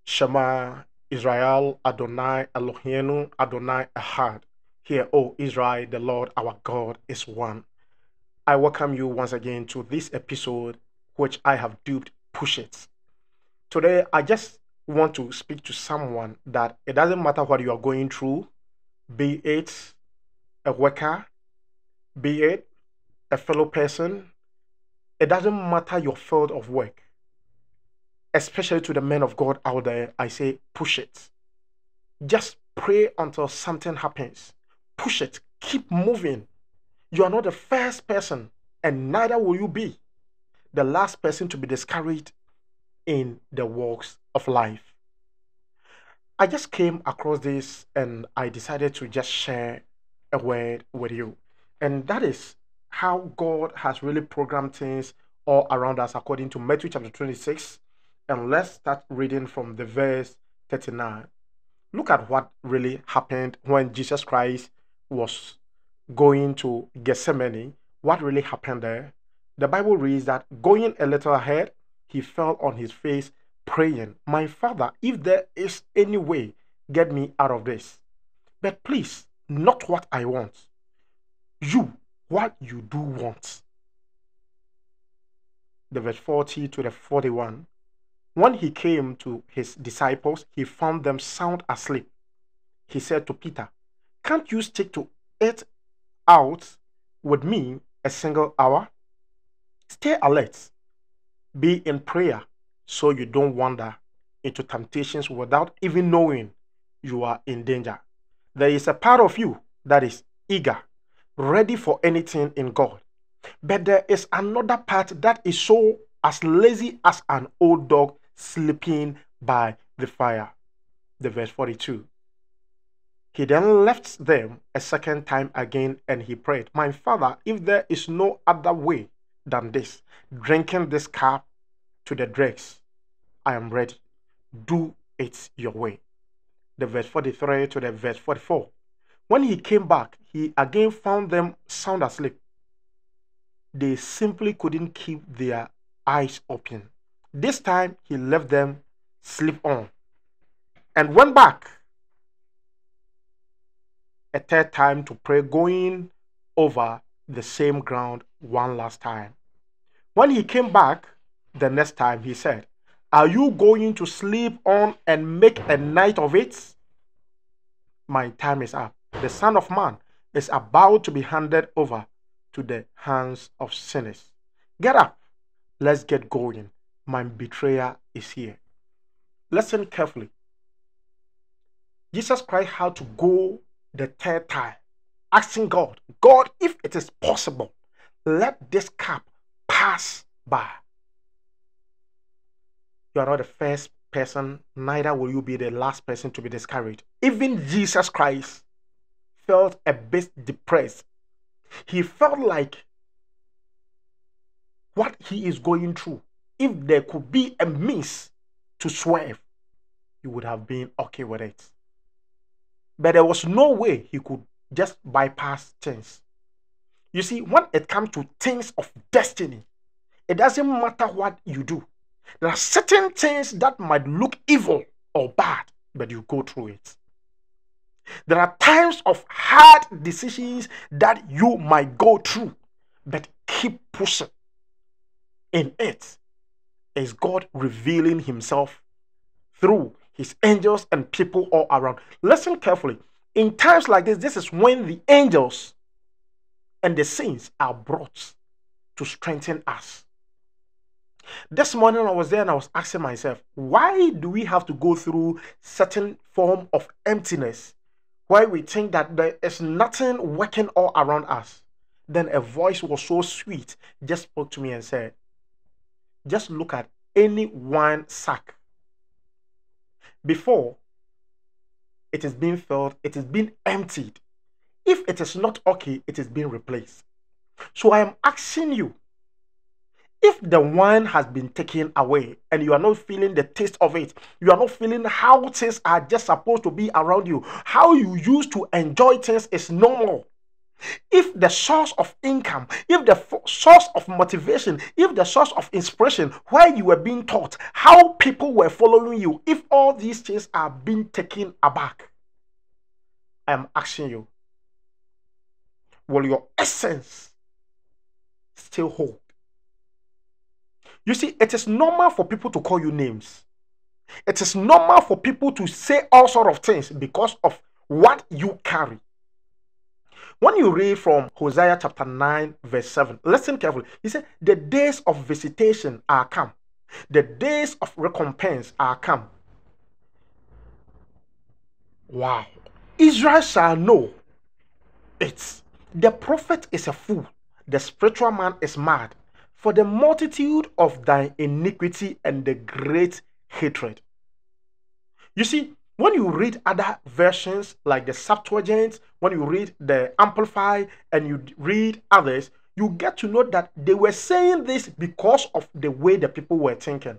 Shema Israel Adonai Eloheinu Adonai Ahad. Hear, O Israel, the Lord our God is one. I welcome you once again to this episode, which I have dubbed Push It. Today, I just want to speak to someone that it doesn't matter what you are going through, be it a worker, be it a fellow person, it doesn't matter your field of work. Especially to the men of God out there, I say push it. Just pray until something happens. Push it. Keep moving. You are not the first person, and neither will you be the last person to be discouraged in the walks of life. I just came across this and I decided to just share a word with you. And that is how God has really programmed things all around us according to Matthew chapter 26. And let's start reading from the verse 39. Look at what really happened when Jesus Christ was going to Gethsemane. What really happened there? The Bible reads that going a little ahead, he fell on his face praying, "My Father, if there is any way, get me out of this. But please, not what I want. What you do want." The verse 40 to the 41. When he came to his disciples, he found them sound asleep. He said to Peter, "Can't you stick to it out with me a single hour? Stay alert. Be in prayer so you don't wander into temptations without even knowing you are in danger. There is a part of you that is eager, ready for anything in God. But there is another part that is so as lazy as an old dog sleeping by the fire." The verse 42. He then left them a second time again and he prayed, "My Father, if there is no other way than this, drinking this cup to the dregs, I am ready. Do it your way." The verse 43 to the verse 44. When he came back, he again found them sound asleep. They simply couldn't keep their eyes open. This time he left them sleep on and went back a third time to pray, going over the same ground one last time. When he came back the next time, he said, "Are you going to sleep on and make a night of it? My time is up. The Son of Man is about to be handed over to the hands of sinners. Get up. Let's get going. My betrayer is here." Listen carefully. Jesus Christ had to go the third time, asking God, "God, if it is possible, let this cup pass by." You are not the first person, neither will you be the last person to be discouraged. Even Jesus Christ felt a bit depressed. He felt like what he is going through, if there could be a means to swerve, he would have been okay with it. But there was no way he could just bypass things. You see, when it comes to things of destiny, it doesn't matter what you do. There are certain things that might look evil or bad, but you go through it. There are times of hard decisions that you might go through, but keep pushing. In it is God revealing himself through his angels and people all around. Listen carefully. In times like this is when the angels and the saints are brought to strengthen us. This morning I was there and I was asking myself, why do we have to go through certain form of emptiness? Why we think that there is nothing working all around us? Then a voice was so sweet, just spoke to me and said, just look at any wine sack. Before it is being filled, it is being emptied. If it is not okay, it is being replaced. So I am asking you, if the wine has been taken away and you are not feeling the taste of it, you are not feeling how things are just supposed to be around you, how you used to enjoy things is normal. if the source of income, if the source of motivation, if the source of inspiration, why you were being taught, how people were following you, if all these things are being taken aback, I am asking you, will your essence still hold? You see, it is normal for people to call you names. It is normal for people to say all sort of things because of what you carry. When you read from Hosea chapter 9 verse 7, listen carefully. He said, the days of visitation are come. The days of recompense are come. Wow. Israel shall know it. The prophet is a fool. The spiritual man is mad. For the multitude of thy iniquity and the great hatred. You see, when you read other versions like the Septuagint, when you read the Amplify and you read others, you get to know that they were saying this because of the way the people were thinking.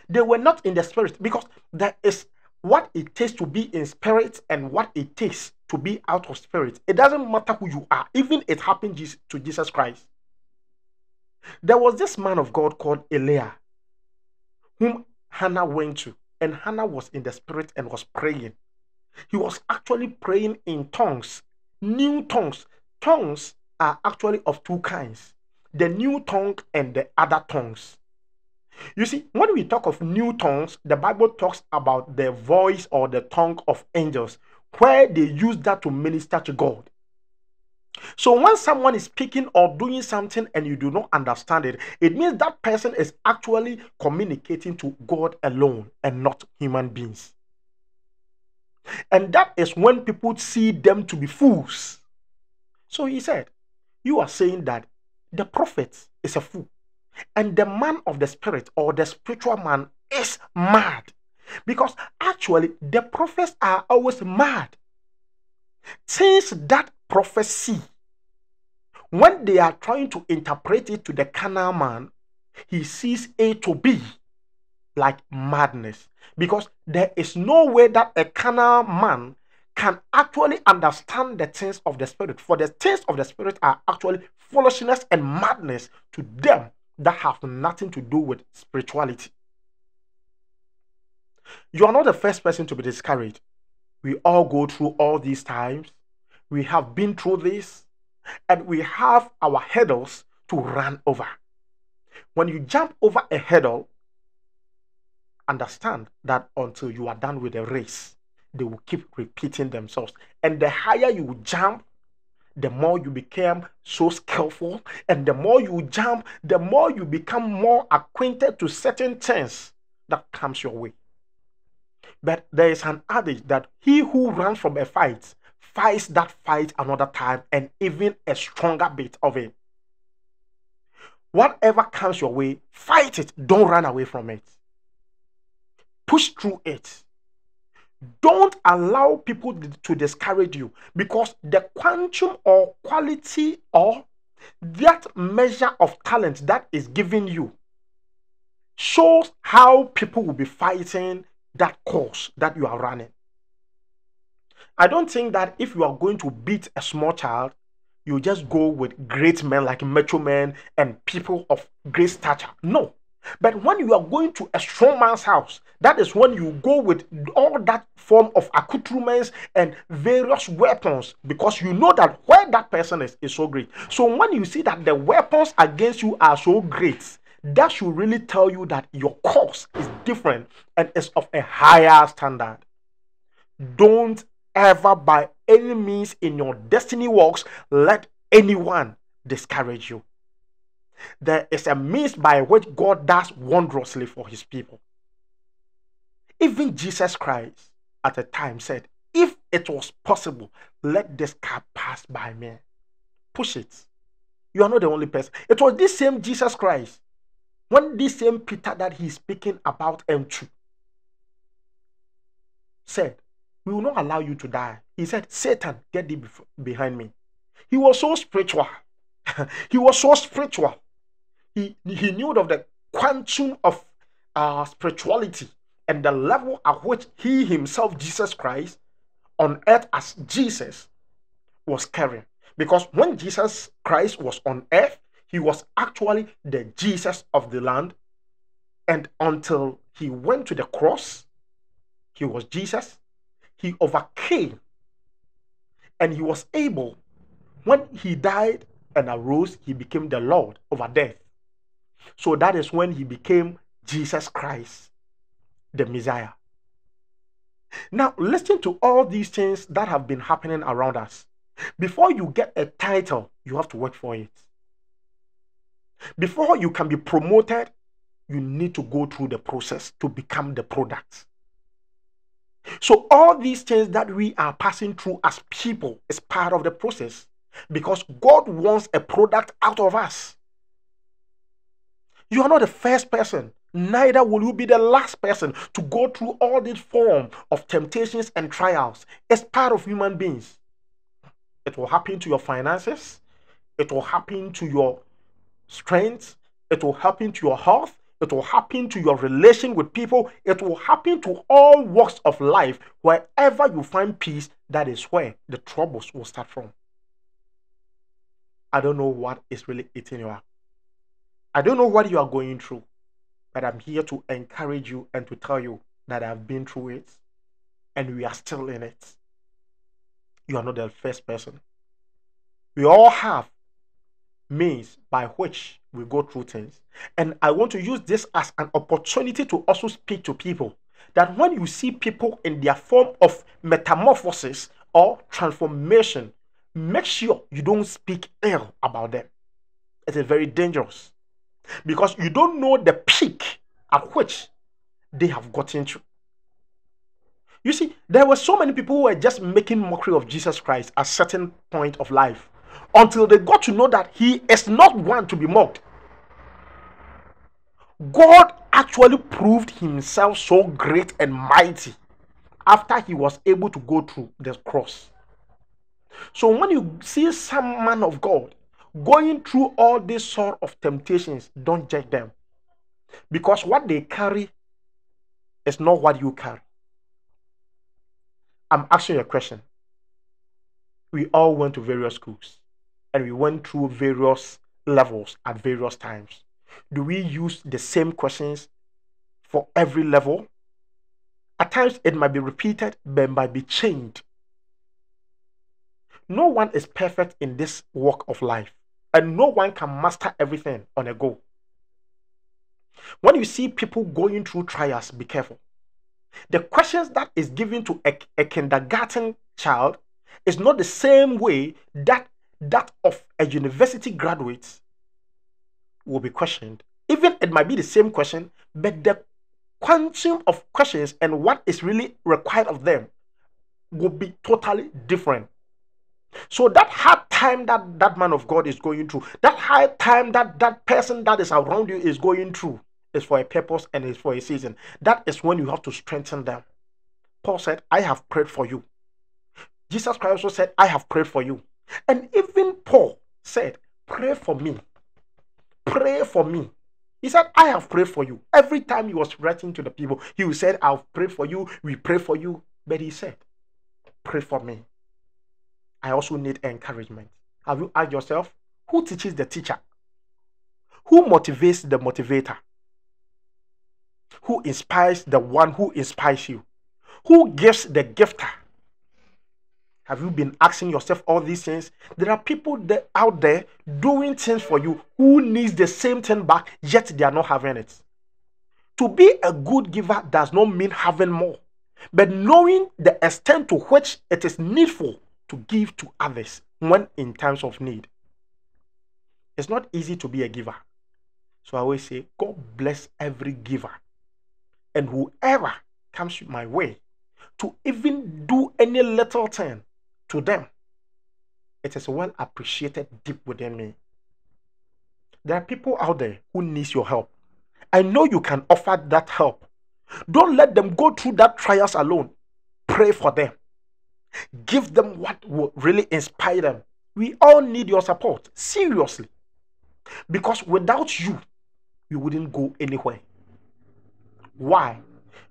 They were not in the spirit, because there is what it takes to be in spirit and what it takes to be out of spirit. It doesn't matter who you are. Even it happened to Jesus Christ. There was this man of God called Eliah, whom Hannah went to. And Hannah was in the spirit and was praying. He was actually praying in tongues, new tongues. Tongues are actually of two kinds, the new tongue and the other tongues. You see, when we talk of new tongues, the Bible talks about the voice or the tongue of angels, where they use that to minister to God. So when someone is speaking or doing something and you do not understand it, it means that person is actually communicating to God alone and not human beings. And that is when people see them to be fools. So he said, you are saying that the prophet is a fool and the man of the spirit or the spiritual man is mad. Because actually the prophets are always mad. Since that prophecy, when they are trying to interpret it to the carnal man, he sees A to B like madness. Because there is no way that a carnal man can actually understand the things of the spirit. For the things of the spirit are actually foolishness and madness to them that have nothing to do with spirituality. You are not the first person to be discouraged. We all go through all these times. We have been through this. And we have our hurdles to run over. When you jump over a hurdle, understand that until you are done with the race, they will keep repeating themselves. And the higher you jump, the more you become so skillful. And the more you jump, the more you become more acquainted to certain things that comes your way. But there is an adage that he who runs from a fight fights that fight another time and even a stronger bit of it. Whatever comes your way, fight it. Don't run away from it. Push through it. Don't allow people to discourage you, because the quantum or quality or that measure of talent that is given you shows how people will be fighting that cause that you are running. I don't think that if you are going to beat a small child, you just go with great men like macho men and people of great stature. No. But when you are going to a strong man's house, that is when you go with all that form of accoutrements and various weapons, because you know that where that person is so great. So when you see that the weapons against you are so great, that should really tell you that your cause is different and is of a higher standard. Don't ever by any means in your destiny walks let anyone discourage you. There is a means by which God does wondrously for his people. Even Jesus Christ at a time said, if it was possible, let this cup pass by me. Push it. You are not the only person. It was this same Jesus Christ, when this same Peter that he's speaking about M2 said, we will not allow you to die. He said, Satan, get thee behind me. He was so spiritual. He was so spiritual. He knew of the quantum of spirituality and the level at which he himself, Jesus Christ, on earth as Jesus, was carrying. Because when Jesus Christ was on earth, he was actually the Jesus of the land. And until he went to the cross, he was Jesus. He overcame and he was able. When he died and arose, he became the Lord over death. So that is when he became Jesus Christ, the Messiah. Now, listen to all these things that have been happening around us. Before you get a title, you have to work for it. Before you can be promoted, you need to go through the process to become the product. So all these things that we are passing through as people is part of the process, because God wants a product out of us. You are not the first person, neither will you be the last person to go through all this form of temptations and trials. It's part of human beings. It will happen to your finances. It will happen to your strength. It will happen to your health. It will happen to your relation with people. It will happen to all walks of life. Wherever you find peace, that is where the troubles will start from. I don't know what is really eating you up. I don't know what you are going through, but I'm here to encourage you and to tell you that I've been through it and we are still in it. You are not the first person. We all have means by which we go through things. And I want to use this as an opportunity to also speak to people that when you see people in their form of metamorphosis or transformation, make sure you don't speak ill about them. It is very dangerous because you don't know the peak at which they have gotten to. You see, there were so many people who were just making mockery of Jesus Christ at a certain point of life until they got to know that he is not one to be mocked. God actually proved himself so great and mighty after he was able to go through the cross. So when you see some man of God going through all these sort of temptations, don't judge them, because what they carry is not what you carry. I'm asking you a question. We all went to various schools and we went through various levels at various times. Do we use the same questions for every level? At times it might be repeated, but it might be changed. No one is perfect in this walk of life, and no one can master everything on a go. When you see people going through trials, be careful. The questions that is given to a kindergarten child is not the same way that of a university graduate will be questioned. Even it might be the same question, but the quantum of questions and what is really required of them will be totally different. So that hard time that man of God is going through, that hard time that person that is around you is going through, is for a purpose and is for a season. That is when you have to strengthen them. Paul said, I have prayed for you. Jesus Christ also said, I have prayed for you. And even Paul said, pray for me. Pray for me. He said, I have prayed for you. Every time he was writing to the people, he said, I've prayed for you. We pray for you. But he said, pray for me. I also need encouragement. Have you asked yourself, who teaches the teacher? Who motivates the motivator? Who inspires the one who inspires you? Who gives the gifter? Have you been asking yourself all these things? There are people out there doing things for you who needs the same thing back, yet they are not having it. To be a good giver does not mean having more, but knowing the extent to which it is needful to give to others when in times of need. It's not easy to be a giver. So I always say, God bless every giver. And whoever comes my way to even do any little thing to them, it is well appreciated deep within me. There are people out there who need your help. I know you can offer that help. Don't let them go through that trials alone. Pray for them. Give them what will really inspire them. We all need your support, seriously. Because without you, we wouldn't go anywhere. Why?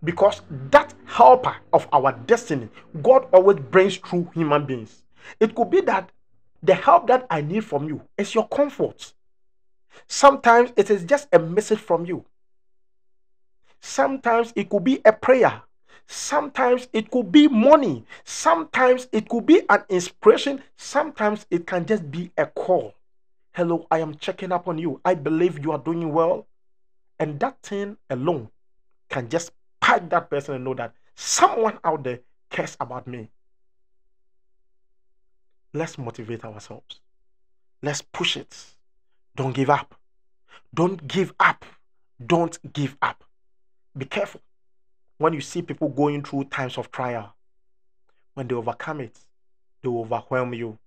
Because that helper of our destiny, God always brings through human beings. It could be that The help that I need from you is your comfort. Sometimes it is just a message from you. Sometimes it could be a prayer. Sometimes it could be money. Sometimes it could be an inspiration. Sometimes it can just be a call. Hello, I am checking up on you. I believe you are doing well. And that thing alone can just spike that person and know that someone out there cares about me. Let's motivate ourselves. Let's push it. Don't give up. Don't give up. Don't give up. Be careful when you see people going through times of trial. When they overcome it, they will overwhelm you.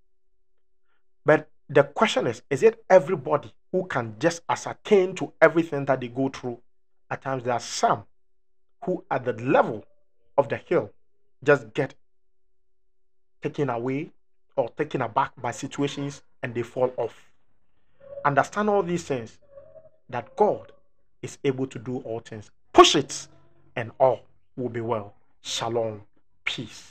But the question is it everybody who can just ascertain to everything that they go through? At times there are some who at the level of the hill just get taken away or taken aback by situations and they fall off. Understand all these things, that God is able to do all things. Push it and all will be well. Shalom. Peace.